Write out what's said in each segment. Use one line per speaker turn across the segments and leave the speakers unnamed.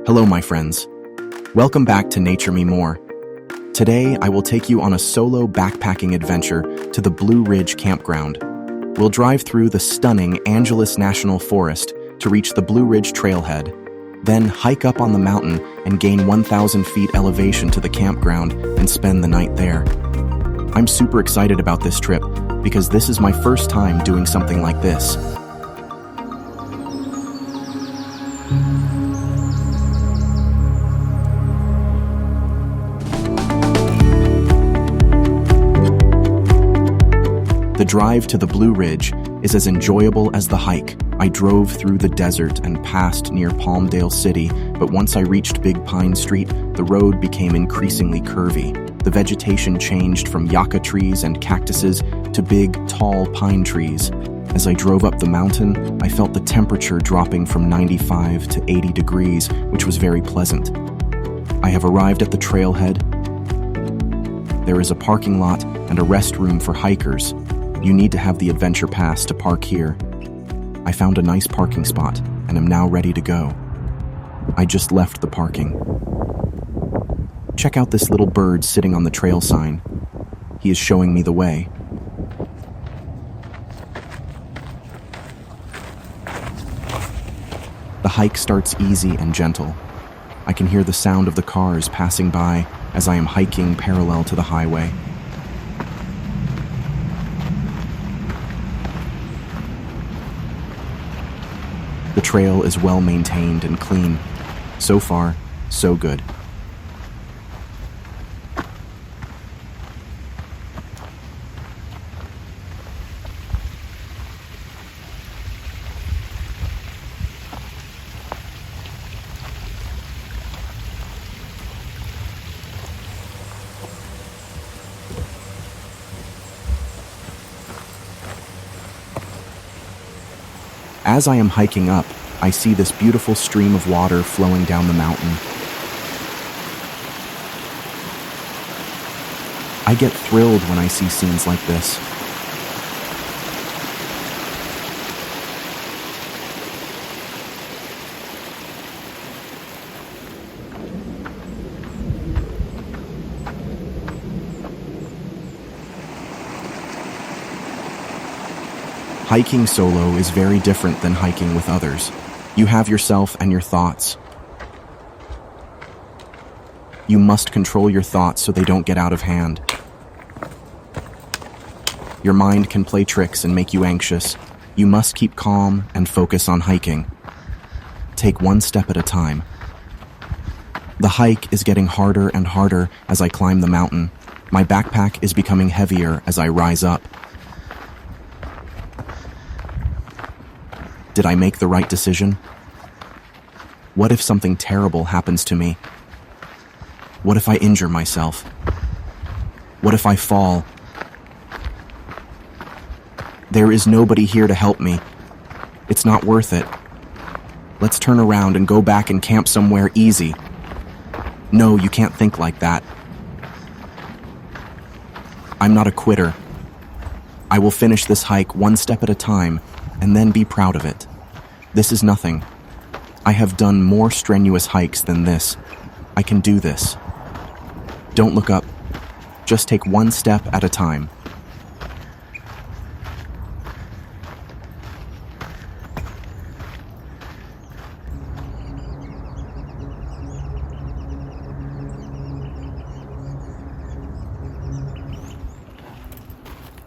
Hello, my friends. Welcome back to Nature Me More. Today, I will take you on a solo backpacking adventure to the Blue Ridge Campground. We'll drive through the stunning Angeles National Forest to reach the Blue Ridge Trailhead, then hike up on the mountain and gain 1,000 feet elevation to the campground and spend the night there. I'm super excited about this trip because this is my first time doing something like this. The drive to the Blue Ridge is as enjoyable as the hike. I drove through the desert and passed near Palmdale City, but once I reached Big Pine Street, the road became increasingly curvy. The vegetation changed from yucca trees and cactuses to big, tall pine trees. As I drove up the mountain, I felt the temperature dropping from 95 to 80 degrees, which was very pleasant. I have arrived at the trailhead. There is a parking lot and a restroom for hikers. You need to have the adventure pass to park here. I found a nice parking spot and am now ready to go. I just left the parking. Check out this little bird sitting on the trail sign. He is showing me the way. The hike starts easy and gentle. I can hear the sound of the cars passing by as I am hiking parallel to the highway. The trail is well maintained and clean. So far, so good. As I am hiking up, I see this beautiful stream of water flowing down the mountain. I get thrilled when I see scenes like this. Hiking solo is very different than hiking with others. You have yourself and your thoughts. You must control your thoughts so they don't get out of hand. Your mind can play tricks and make you anxious. You must keep calm and focus on hiking. Take one step at a time. The hike is getting harder and harder as I climb the mountain. My backpack is becoming heavier as I rise up. Did I make the right decision? What if something terrible happens to me? What if I injure myself? What if I fall? There is nobody here to help me. It's not worth it. Let's turn around and go back and camp somewhere easy. No, you can't think like that. I'm not a quitter. I will finish this hike one step at a time and then be proud of it. This is nothing. I have done more strenuous hikes than this. I can do this. Don't look up. Just take one step at a time.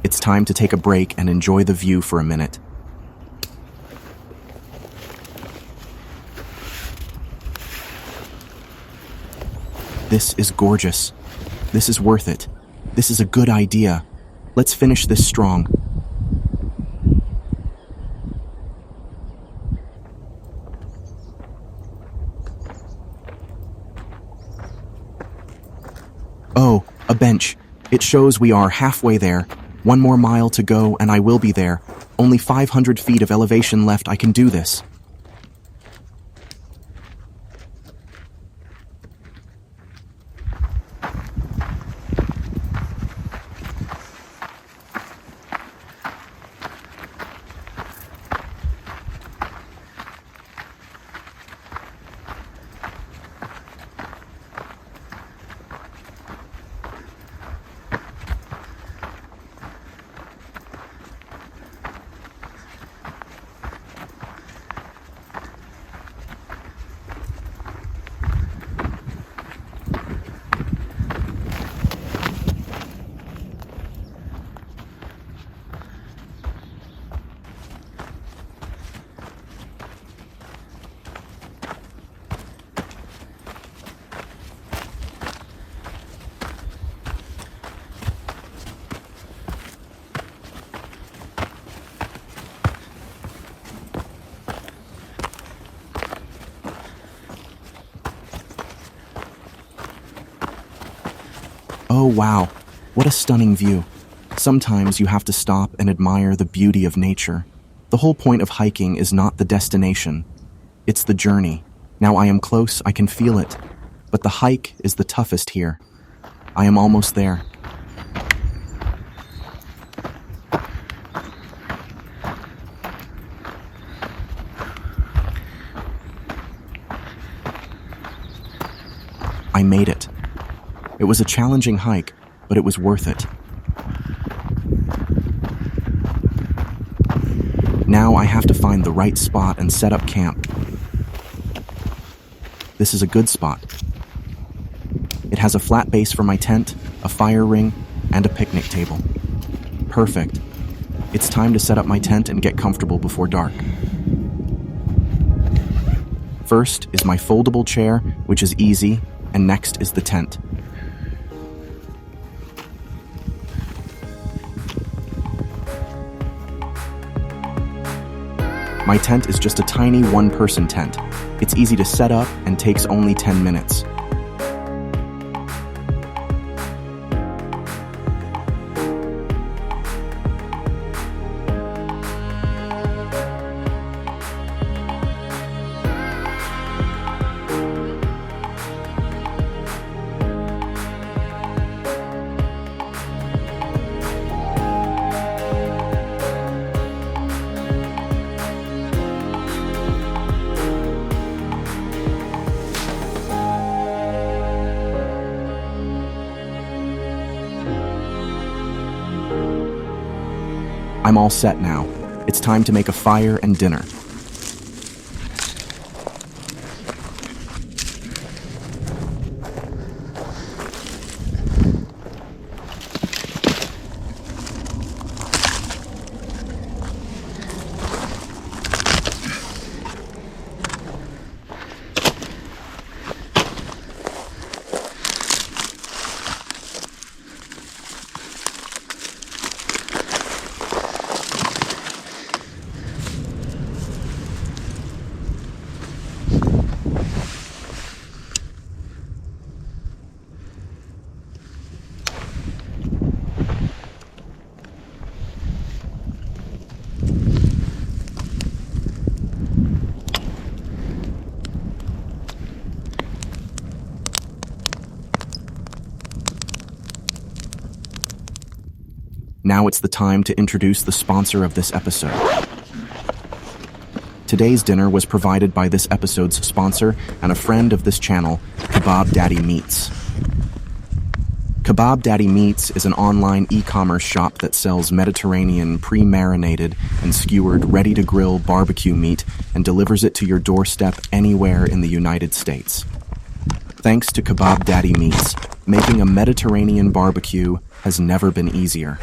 It's time to take a break and enjoy the view for a minute. This is gorgeous. This is worth it. This is a good idea. Let's finish this strong. Oh, a bench. It shows we are halfway there. One more mile to go and I will be there. Only 500 feet of elevation left. I can do this. Oh wow, what a stunning view. Sometimes you have to stop and admire the beauty of nature. The whole point of hiking is not the destination, it's the journey. Now I am close, I can feel it. But the hike is the toughest here. I am almost there. I made it. It was a challenging hike, but it was worth it. Now I have to find the right spot and set up camp. This is a good spot. It has a flat base for my tent, a fire ring, and a picnic table. Perfect. It's time to set up my tent and get comfortable before dark. First is my foldable chair, which is easy, and next is the tent. My tent is just a tiny one-person tent. It's easy to set up and takes only 10 minutes. I'm all set now. It's time to make a fire and dinner. Now it's the time to introduce the sponsor of this episode. Today's dinner was provided by this episode's sponsor and a friend of this channel, Kebab Daddy Meats. Kebab Daddy Meats is an online e-commerce shop that sells Mediterranean, pre-marinated, and skewered ready-to-grill barbecue meat and delivers it to your doorstep anywhere in the United States. Thanks to Kebab Daddy Meats, making a Mediterranean barbecue has never been easier.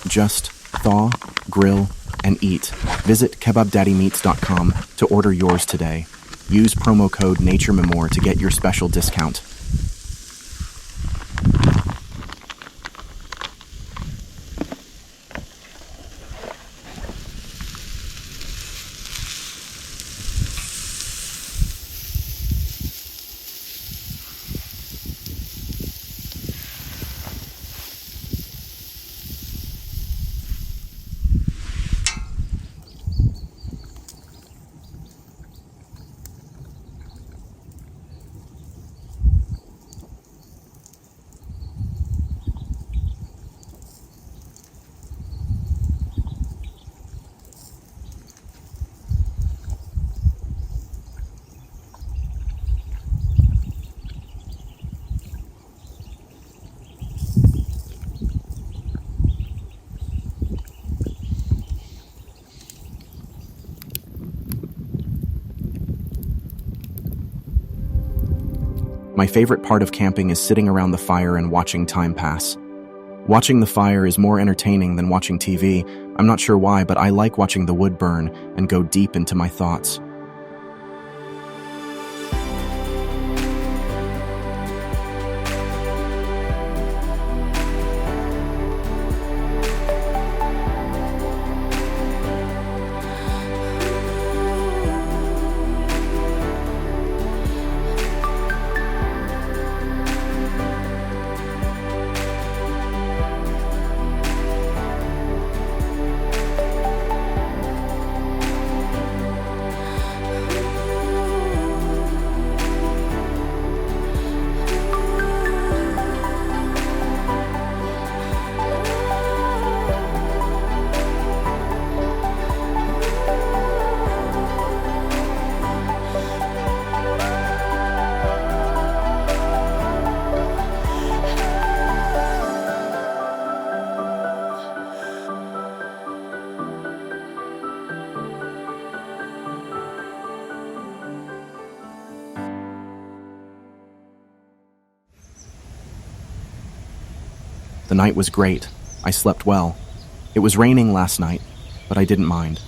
Just thaw, grill, and eat. Visit kebabdaddymeats.com to order yours today. Use promo code NatureMemore to get your special discount. My favorite part of camping is sitting around the fire and watching time pass. Watching the fire is more entertaining than watching TV. I'm not sure why, but I like watching the wood burn and go deep into my thoughts. The night was great. I slept well. It was raining last night, but I didn't mind.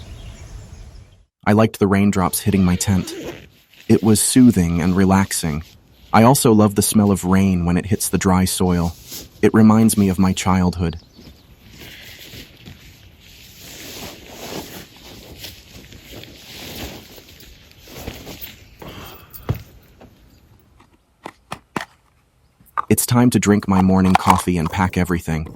I liked the raindrops hitting my tent. It was soothing and relaxing. I also love the smell of rain when it hits the dry soil. It reminds me of my childhood. It's time to drink my morning coffee and pack everything.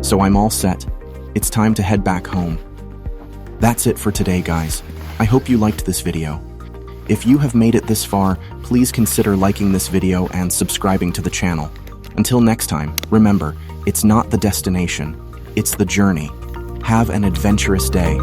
So I'm all set. It's time to head back home. That's it for today, guys. I hope you liked this video. If you have made it this far, please consider liking this video and subscribing to the channel. Until next time, remember, it's not the destination, it's the journey. Have an adventurous day.